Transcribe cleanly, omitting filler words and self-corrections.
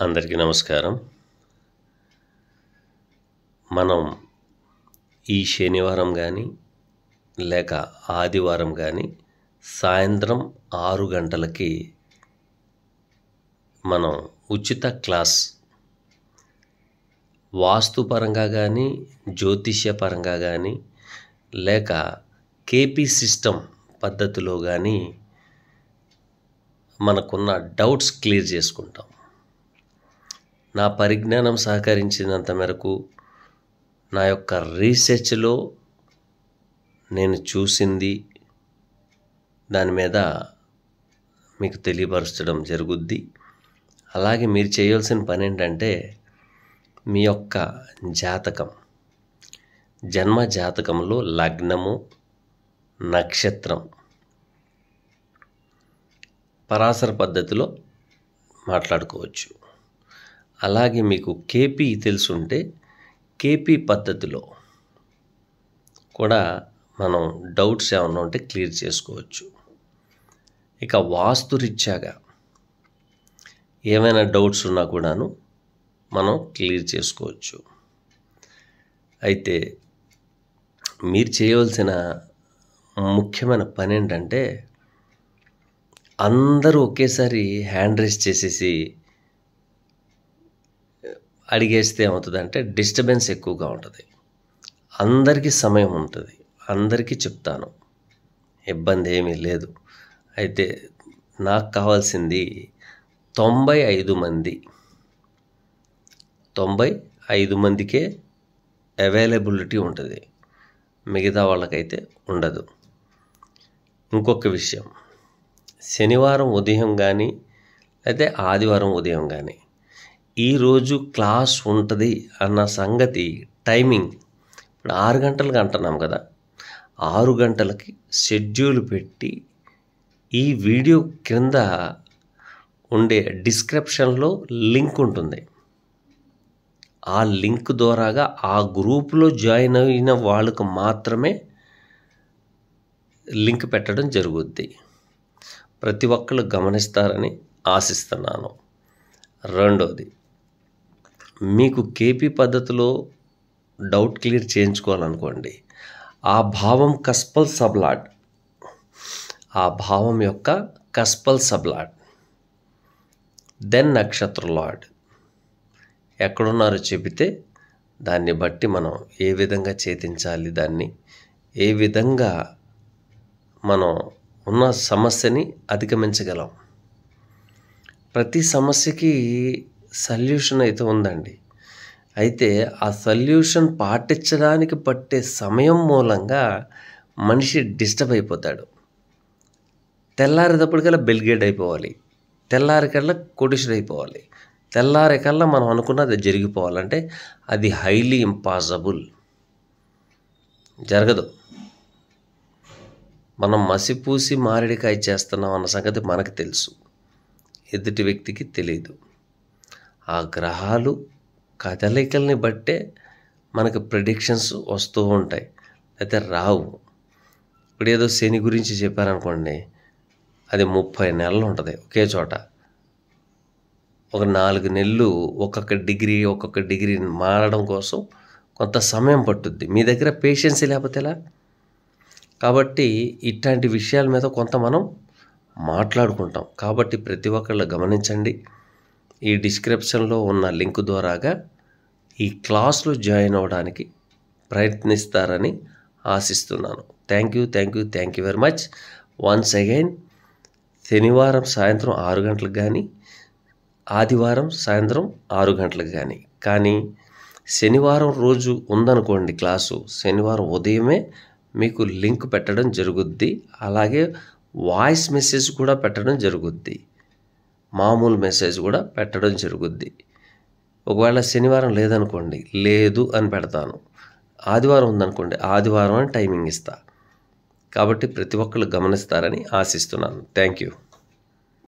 అందరికీ నమస్కారం. మనం ఈ శనివారం కానీ లేక ఆదివారం కానీ సాయంత్రం 6 గంటలకి మనం ఉచిత క్లాస్ వాస్తుపరంగా కానీ జ్యోతిష్యపరంగా కానీ లేక కేపీ సిస్టమ్ పద్ధతిలో కానీ మనకున్న డౌట్స్ క్లియర్ చేసుకుంటాం. నా పరిజ్ఞానం సహకరించినంత మేరకు నా యొక్క రీసెర్చ్లో నేను చూసింది దాని మీద మీకు తెలియపరచడం జరుగుద్ది. అలాగే మీరు చేయాల్సిన పని ఏంటంటే మీ యొక్క జాతకం, జన్మ జాతకంలో లగ్నము, నక్షత్రం పరాశర పద్ధతిలో మాట్లాడుకోవచ్చు. అలాగే మీకు కేపీ తెలుసుంటే కేపీ పద్ధతిలో కూడా మనం డౌట్స్ ఏమన్నా ఉంటే క్లియర్ చేసుకోవచ్చు. ఇక వాస్తురీత్యాగా ఏమైనా డౌట్స్ ఉన్నా కూడాను మనం క్లియర్ చేసుకోవచ్చు. అయితే మీరు చేయవలసిన ముఖ్యమైన పని ఏంటంటే అందరూ ఒకేసారి హ్యాండ్ రైజ్ చేసేసి అడిగేస్తే ఏమవుతుందంటే డిస్టర్బెన్స్ ఎక్కువగా ఉంటుంది. అందరికీ సమయం ఉంటుంది, అందరికీ చెప్తాను, ఇబ్బంది ఏమీ లేదు. అయితే నాకు కావాల్సింది 95 మంది, 95 మందికే అవైలబిలిటీ ఉంటుంది, మిగతా వాళ్ళకైతే ఉండదు. ఇంకొక విషయం, శనివారం ఉదయం కానీ అయితే ఆదివారం ఉదయం కానీ ఈరోజు క్లాస్ ఉంటుంది అన్న సంగతి టైమింగ్ ఇప్పుడు 6 గంటలకు అంటున్నాం కదా, 6 గంటలకి షెడ్యూల్ పెట్టి ఈ వీడియో క్రింద ఉండే డిస్క్రిప్షన్లో లింక్ ఉంటుంది. ఆ లింక్ ద్వారాగా ఆ గ్రూప్లో జాయిన్ అయిన వాళ్ళకు మాత్రమే లింక్ పెట్టడం జరుగుద్ది. ప్రతి ఒక్కళ్ళు గమనిస్తారని ఆశిస్తున్నాను. రెండోది, మీకు కేపీ పద్ధతిలో డౌట్ క్లియర్ చేయించుకోవాలనుకోండి, ఆ భావం కస్పల్ సబ్లాడ్, ఆ భావం యొక్క కస్పల్ సబ్లాడ్, దెన్ నక్షత్ర లార్డ్ ఎక్కడున్నారో చెబితే దాన్ని బట్టి మనం ఏ విధంగా ఛేదించాలి, దాన్ని ఏ విధంగా మనం ఉన్న సమస్యని అధిగమించగలం. ప్రతి సమస్యకి సొల్యూషన్ అయితే ఉందండి. అయితే ఆ సొల్యూషన్ పాటించడానికి పట్టే సమయం మూలంగా మనిషి డిస్టర్బ్ అయిపోతాడు. తెల్లారేటప్పటికల్లా బెల్గేట్ అయిపోవాలి, తెల్లారికల్లా కోటీశ్వరుడు అయిపోవాలి, తెల్లారికల్లా మనం అనుకున్నది జరిగిపోవాలంటే అది హైలీ ఇంపాసిబుల్, జరగదు. మనం మసిపూసి మారేడికాయ చేస్తున్నాం అన్న సంగతి మనకు తెలుసు, ఎదుటి వ్యక్తికి తెలియదు. ఆ గ్రహాలు కదలికల్ని బట్టే మనకు ప్రిడిక్షన్స్ వస్తూ ఉంటాయి, అయితే రావు. ఇప్పుడు ఏదో శని గురించి చెప్పారనుకోండి, అది 30 నెలలు ఉంటుంది ఒకే చోట. ఒక 4 నెలలు ఒక్కొక్క డిగ్రీ మారడం కోసం కొంత సమయం పట్టుద్ది. మీ దగ్గర పేషెన్సీ లేకపోతే ఎలా? కాబట్టి ఇట్లాంటి విషయాల మీద కొంత మనం మాట్లాడుకుంటాం. కాబట్టి ప్రతి ఒక్కళ్ళు గమనించండి, ఈ డిస్క్రిప్షన్లో ఉన్న లింక్ ద్వారాగా ఈ క్లాస్లో జాయిన్ అవ్వడానికి ప్రయత్నిస్తారని ఆశిస్తున్నాను. Thank you very much. Once again, శనివారం సాయంత్రం 6 గంటలకు కానీ ఆదివారం సాయంత్రం 6 గంటలకు కానీ శనివారం రోజు ఉందనుకోండి క్లాసు, శనివారం ఉదయమే మీకు లింక్ పెట్టడం జరుగుద్ది. అలాగే వాయిస్ మెసేజ్ కూడా పెట్టడం జరుగుద్ది, మామూలు మెసేజ్ కూడా పెట్టడం జరుగుద్ది. ఒకవేళ శనివారం లేదనుకోండి, లేదు అని పెడతాను. ఆదివారం ఉందనుకోండి, ఆదివారం అని టైమింగ్ ఇస్తా. కాబట్టి ప్రతి ఒక్కళ్ళు గమనిస్తారని ఆశిస్తున్నాను. Thank you.